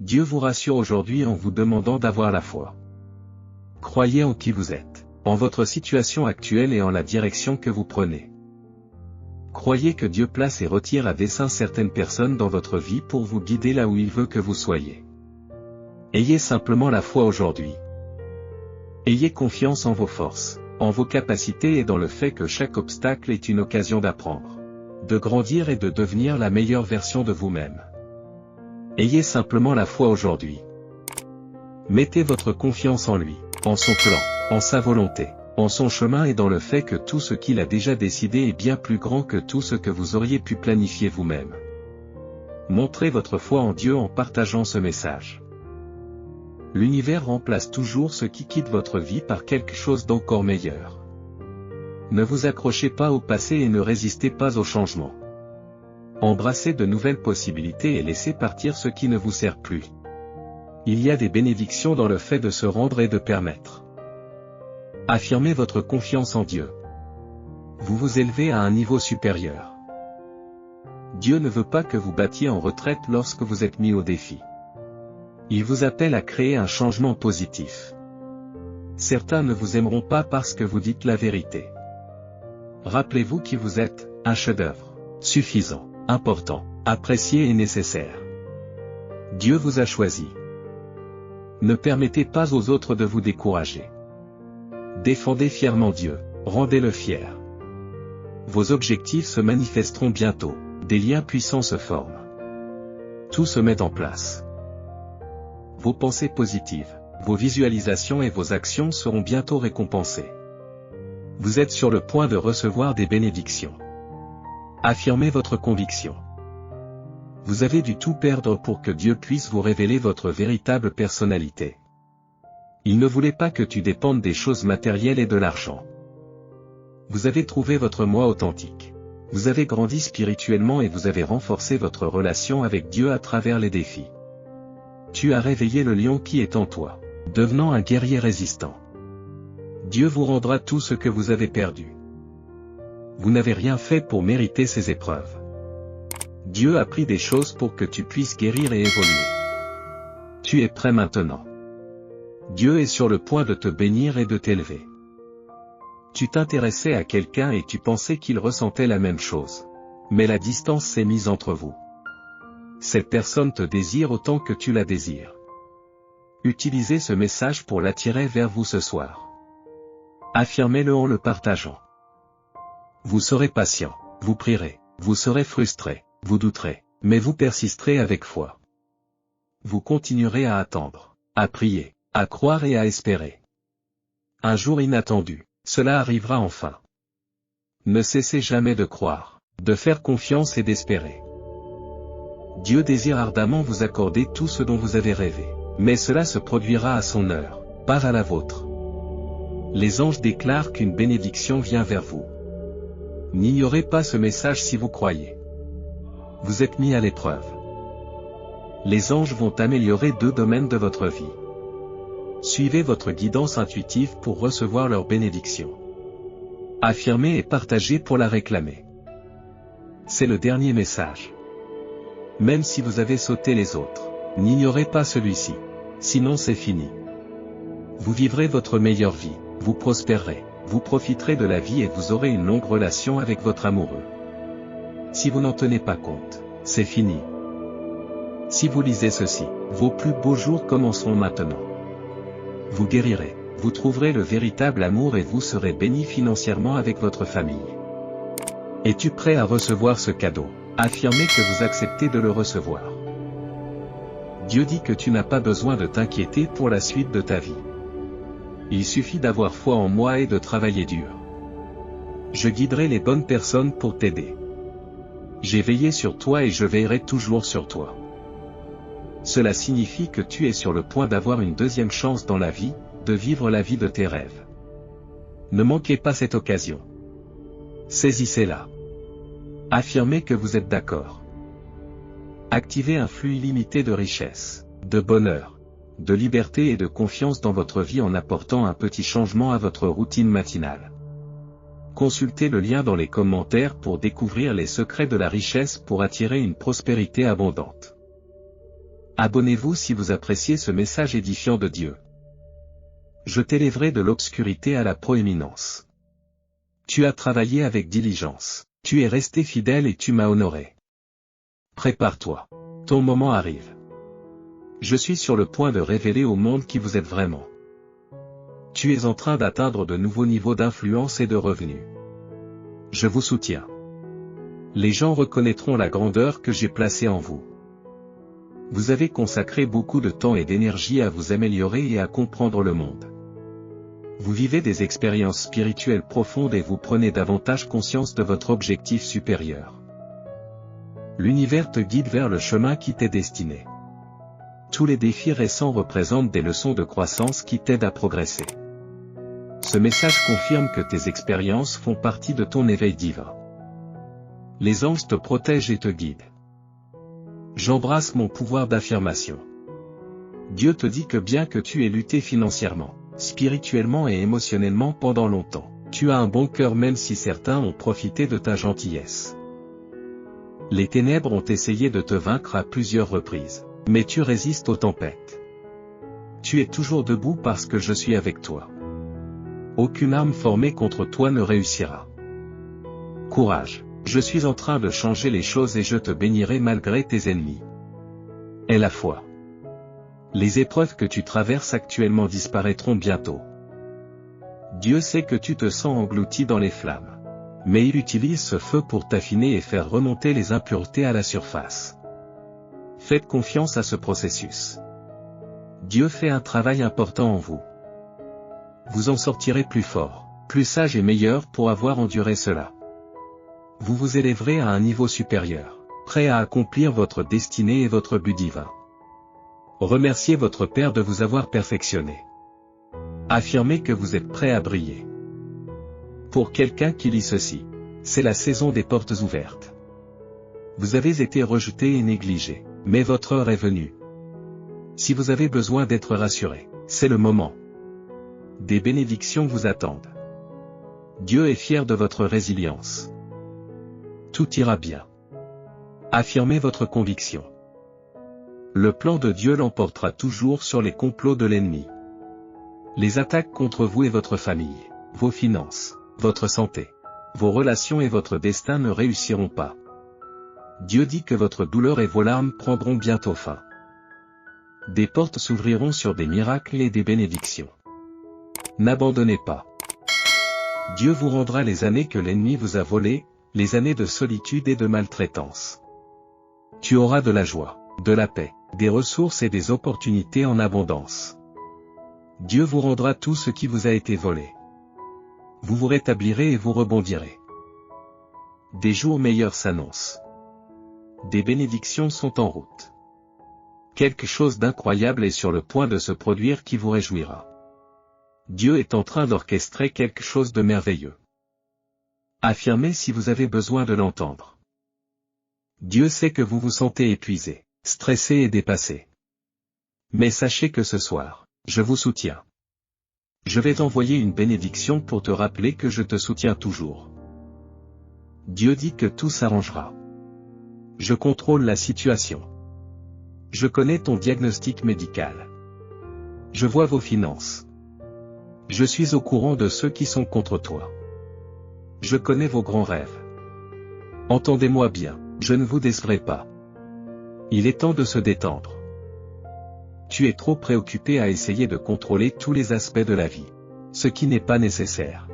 Dieu vous rassure aujourd'hui en vous demandant d'avoir la foi. Croyez en qui vous êtes, en votre situation actuelle et en la direction que vous prenez. Croyez que Dieu place et retire à dessein certaines personnes dans votre vie pour vous guider là où il veut que vous soyez. Ayez simplement la foi aujourd'hui. Ayez confiance en vos forces, en vos capacités et dans le fait que chaque obstacle est une occasion d'apprendre, de grandir et de devenir la meilleure version de vous-même. Ayez simplement la foi aujourd'hui. Mettez votre confiance en lui, en son plan, en sa volonté, en son chemin et dans le fait que tout ce qu'il a déjà décidé est bien plus grand que tout ce que vous auriez pu planifier vous-même. Montrez votre foi en Dieu en partageant ce message. L'univers remplace toujours ce qui quitte votre vie par quelque chose d'encore meilleur. Ne vous accrochez pas au passé et ne résistez pas au changement. Embrassez de nouvelles possibilités et laissez partir ce qui ne vous sert plus. Il y a des bénédictions dans le fait de se rendre et de permettre. Affirmez votre confiance en Dieu. Vous vous élevez à un niveau supérieur. Dieu ne veut pas que vous battiez en retraite lorsque vous êtes mis au défi. Il vous appelle à créer un changement positif. Certains ne vous aimeront pas parce que vous dites la vérité. Rappelez-vous qui vous êtes, un chef-d'œuvre, suffisant, important, apprécié et nécessaire. Dieu vous a choisi. Ne permettez pas aux autres de vous décourager. Défendez fièrement Dieu, rendez-le fier. Vos objectifs se manifesteront bientôt, des liens puissants se forment. Tout se met en place. Vos pensées positives, vos visualisations et vos actions seront bientôt récompensées. Vous êtes sur le point de recevoir des bénédictions. Affirmez votre conviction. Vous avez dû tout perdre pour que Dieu puisse vous révéler votre véritable personnalité. Il ne voulait pas que tu dépendes des choses matérielles et de l'argent. Vous avez trouvé votre moi authentique. Vous avez grandi spirituellement et vous avez renforcé votre relation avec Dieu à travers les défis. Tu as réveillé le lion qui est en toi, devenant un guerrier résistant. Dieu vous rendra tout ce que vous avez perdu. Vous n'avez rien fait pour mériter ces épreuves. Dieu a pris des choses pour que tu puisses guérir et évoluer. Tu es prêt maintenant. Dieu est sur le point de te bénir et de t'élever. Tu t'intéressais à quelqu'un et tu pensais qu'il ressentait la même chose. Mais la distance s'est mise entre vous. Cette personne te désire autant que tu la désires. Utilisez ce message pour l'attirer vers vous ce soir. Affirmez-le en le partageant. Vous serez patient, vous prierez, vous serez frustré, vous douterez, mais vous persisterez avec foi. Vous continuerez à attendre, à prier, à croire et à espérer. Un jour inattendu, cela arrivera enfin. Ne cessez jamais de croire, de faire confiance et d'espérer. Dieu désire ardemment vous accorder tout ce dont vous avez rêvé, mais cela se produira à son heure, pas à la vôtre. Les anges déclarent qu'une bénédiction vient vers vous. N'ignorez pas ce message si vous croyez. Vous êtes mis à l'épreuve. Les anges vont améliorer 2 domaines de votre vie. Suivez votre guidance intuitive pour recevoir leur bénédiction. Affirmez et partagez pour la réclamer. C'est le dernier message. Même si vous avez sauté les autres, n'ignorez pas celui-ci. Sinon c'est fini. Vous vivrez votre meilleure vie, vous prospérerez, vous profiterez de la vie et vous aurez une longue relation avec votre amoureux. Si vous n'en tenez pas compte, c'est fini. Si vous lisez ceci, vos plus beaux jours commenceront maintenant. Vous guérirez, vous trouverez le véritable amour et vous serez béni financièrement avec votre famille. Es-tu prêt à recevoir ce cadeau? Affirmez que vous acceptez de le recevoir. Dieu dit que tu n'as pas besoin de t'inquiéter pour la suite de ta vie. Il suffit d'avoir foi en moi et de travailler dur. Je guiderai les bonnes personnes pour t'aider. J'ai veillé sur toi et je veillerai toujours sur toi. Cela signifie que tu es sur le point d'avoir une deuxième chance dans la vie, de vivre la vie de tes rêves. Ne manquez pas cette occasion. Saisissez-la. Affirmez que vous êtes d'accord. Activez un flux illimité de richesse, de bonheur, de liberté et de confiance dans votre vie en apportant un petit changement à votre routine matinale. Consultez le lien dans les commentaires pour découvrir les secrets de la richesse pour attirer une prospérité abondante. Abonnez-vous si vous appréciez ce message édifiant de Dieu. Je t'élèverai de l'obscurité à la proéminence. Tu as travaillé avec diligence, tu es resté fidèle et tu m'as honoré. Prépare-toi. Ton moment arrive. Je suis sur le point de révéler au monde qui vous êtes vraiment. Tu es en train d'atteindre de nouveaux niveaux d'influence et de revenus. Je vous soutiens. Les gens reconnaîtront la grandeur que j'ai placée en vous. Vous avez consacré beaucoup de temps et d'énergie à vous améliorer et à comprendre le monde. Vous vivez des expériences spirituelles profondes et vous prenez davantage conscience de votre objectif supérieur. L'univers te guide vers le chemin qui t'est destiné. Tous les défis récents représentent des leçons de croissance qui t'aident à progresser. Ce message confirme que tes expériences font partie de ton éveil divin. Les anges te protègent et te guident. J'embrasse mon pouvoir d'affirmation. Dieu te dit que bien que tu aies lutté financièrement, spirituellement et émotionnellement pendant longtemps, tu as un bon cœur même si certains ont profité de ta gentillesse. Les ténèbres ont essayé de te vaincre à plusieurs reprises, mais tu résistes aux tempêtes. Tu es toujours debout parce que je suis avec toi. Aucune arme formée contre toi ne réussira. Courage, je suis en train de changer les choses et je te bénirai malgré tes ennemis. Aie la foi. Les épreuves que tu traverses actuellement disparaîtront bientôt. Dieu sait que tu te sens englouti dans les flammes. Mais il utilise ce feu pour t'affiner et faire remonter les impuretés à la surface. Faites confiance à ce processus. Dieu fait un travail important en vous. Vous en sortirez plus fort, plus sage et meilleur pour avoir enduré cela. Vous vous élèverez à un niveau supérieur, prêt à accomplir votre destinée et votre but divin. Remerciez votre Père de vous avoir perfectionné. Affirmez que vous êtes prêt à briller. Pour quelqu'un qui lit ceci, c'est la saison des portes ouvertes. Vous avez été rejeté et négligé, mais votre heure est venue. Si vous avez besoin d'être rassuré, c'est le moment. Des bénédictions vous attendent. Dieu est fier de votre résilience. Tout ira bien. Affirmez votre conviction. Le plan de Dieu l'emportera toujours sur les complots de l'ennemi. Les attaques contre vous et votre famille, vos finances, votre santé, vos relations et votre destin ne réussiront pas. Dieu dit que votre douleur et vos larmes prendront bientôt fin. Des portes s'ouvriront sur des miracles et des bénédictions. N'abandonnez pas. Dieu vous rendra les années que l'ennemi vous a volées, les années de solitude et de maltraitance. Tu auras de la joie, de la paix, des ressources et des opportunités en abondance. Dieu vous rendra tout ce qui vous a été volé. Vous vous rétablirez et vous rebondirez. Des jours meilleurs s'annoncent. Des bénédictions sont en route. Quelque chose d'incroyable est sur le point de se produire qui vous réjouira. Dieu est en train d'orchestrer quelque chose de merveilleux. Affirmez si vous avez besoin de l'entendre. Dieu sait que vous vous sentez épuisé, stressé et dépassé. Mais sachez que ce soir, je vous soutiens. Je vais t'envoyer une bénédiction pour te rappeler que je te soutiens toujours. Dieu dit que tout s'arrangera. Je contrôle la situation. Je connais ton diagnostic médical. Je vois vos finances. Je suis au courant de ceux qui sont contre toi. Je connais vos grands rêves. Entendez-moi bien, je ne vous décevrai pas. Il est temps de se détendre. Tu es trop préoccupé à essayer de contrôler tous les aspects de la vie, ce qui n'est pas nécessaire.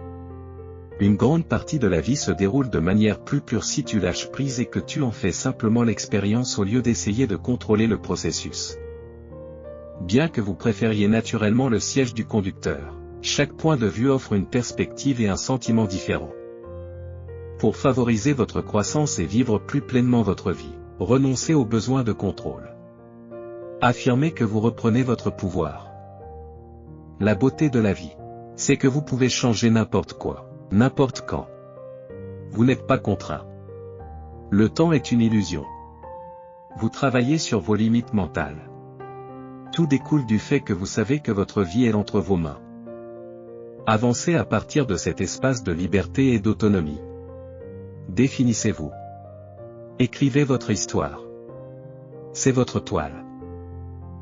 Une grande partie de la vie se déroule de manière plus pure si tu lâches prise et que tu en fais simplement l'expérience au lieu d'essayer de contrôler le processus. Bien que vous préfériez naturellement le siège du conducteur, chaque point de vue offre une perspective et un sentiment différent. Pour favoriser votre croissance et vivre plus pleinement votre vie, renoncez au besoin de contrôle. Affirmez que vous reprenez votre pouvoir. La beauté de la vie, c'est que vous pouvez changer n'importe quoi, n'importe quand. Vous n'êtes pas contraint. Le temps est une illusion. Vous travaillez sur vos limites mentales. Tout découle du fait que vous savez que votre vie est entre vos mains. Avancez à partir de cet espace de liberté et d'autonomie. Définissez-vous. Écrivez votre histoire. C'est votre toile.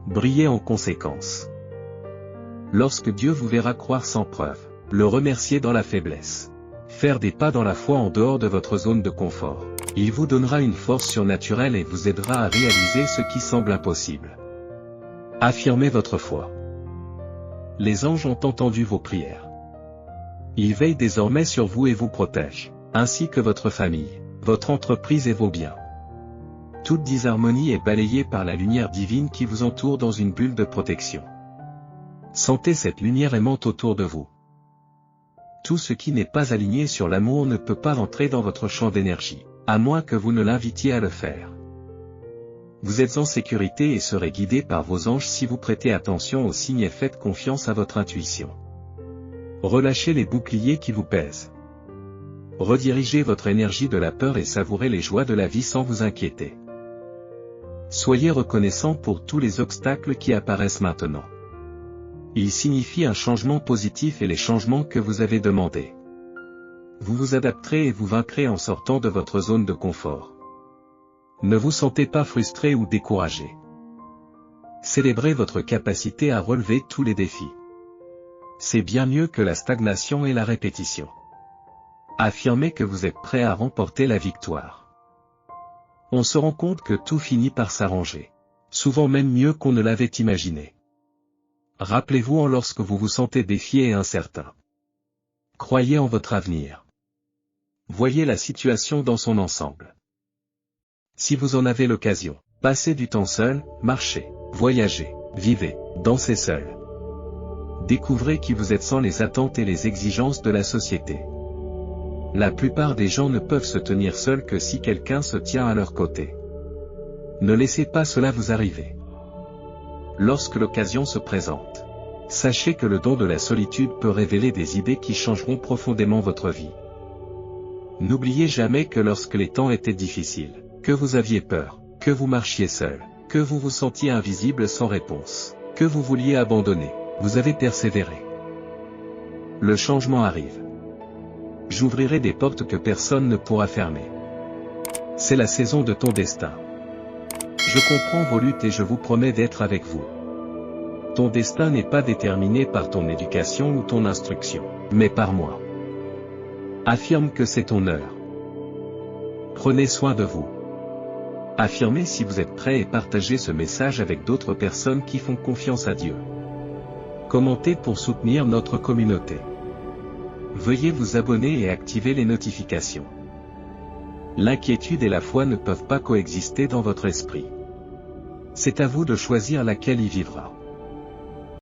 Brillez en conséquence. Lorsque Dieu vous verra croire sans preuve, le remercier dans la faiblesse, faire des pas dans la foi en dehors de votre zone de confort, il vous donnera une force surnaturelle et vous aidera à réaliser ce qui semble impossible. Affirmez votre foi. Les anges ont entendu vos prières. Ils veillent désormais sur vous et vous protègent, ainsi que votre famille, votre entreprise et vos biens. Toute disharmonie est balayée par la lumière divine qui vous entoure dans une bulle de protection. Sentez cette lumière aimante autour de vous. Tout ce qui n'est pas aligné sur l'amour ne peut pas entrer dans votre champ d'énergie, à moins que vous ne l'invitiez à le faire. Vous êtes en sécurité et serez guidé par vos anges si vous prêtez attention aux signes et faites confiance à votre intuition. Relâchez les boucliers qui vous pèsent. Redirigez votre énergie de la peur et savourez les joies de la vie sans vous inquiéter. Soyez reconnaissant pour tous les obstacles qui apparaissent maintenant. Ils signifient un changement positif et les changements que vous avez demandés. Vous vous adapterez et vous vaincrez en sortant de votre zone de confort. Ne vous sentez pas frustré ou découragé. Célébrez votre capacité à relever tous les défis. C'est bien mieux que la stagnation et la répétition. Affirmez que vous êtes prêt à remporter la victoire. On se rend compte que tout finit par s'arranger. Souvent même mieux qu'on ne l'avait imaginé. Rappelez-vous lorsque vous vous sentez défié et incertain. Croyez en votre avenir. Voyez la situation dans son ensemble. Si vous en avez l'occasion, passez du temps seul, marchez, voyagez, vivez, dansez seul. Découvrez qui vous êtes sans les attentes et les exigences de la société. La plupart des gens ne peuvent se tenir seuls que si quelqu'un se tient à leur côté. Ne laissez pas cela vous arriver. Lorsque l'occasion se présente, sachez que le don de la solitude peut révéler des idées qui changeront profondément votre vie. N'oubliez jamais que lorsque les temps étaient difficiles, que vous aviez peur, que vous marchiez seul, que vous vous sentiez invisible sans réponse, que vous vouliez abandonner, vous avez persévéré. Le changement arrive. J'ouvrirai des portes que personne ne pourra fermer. C'est la saison de ton destin. Je comprends vos luttes et je vous promets d'être avec vous. Ton destin n'est pas déterminé par ton éducation ou ton instruction, mais par moi. Affirme que c'est ton heure. Prenez soin de vous. Affirmez si vous êtes prêt et partagez ce message avec d'autres personnes qui font confiance à Dieu. Commentez pour soutenir notre communauté. Veuillez vous abonner et activer les notifications. L'inquiétude et la foi ne peuvent pas coexister dans votre esprit. C'est à vous de choisir laquelle y vivra.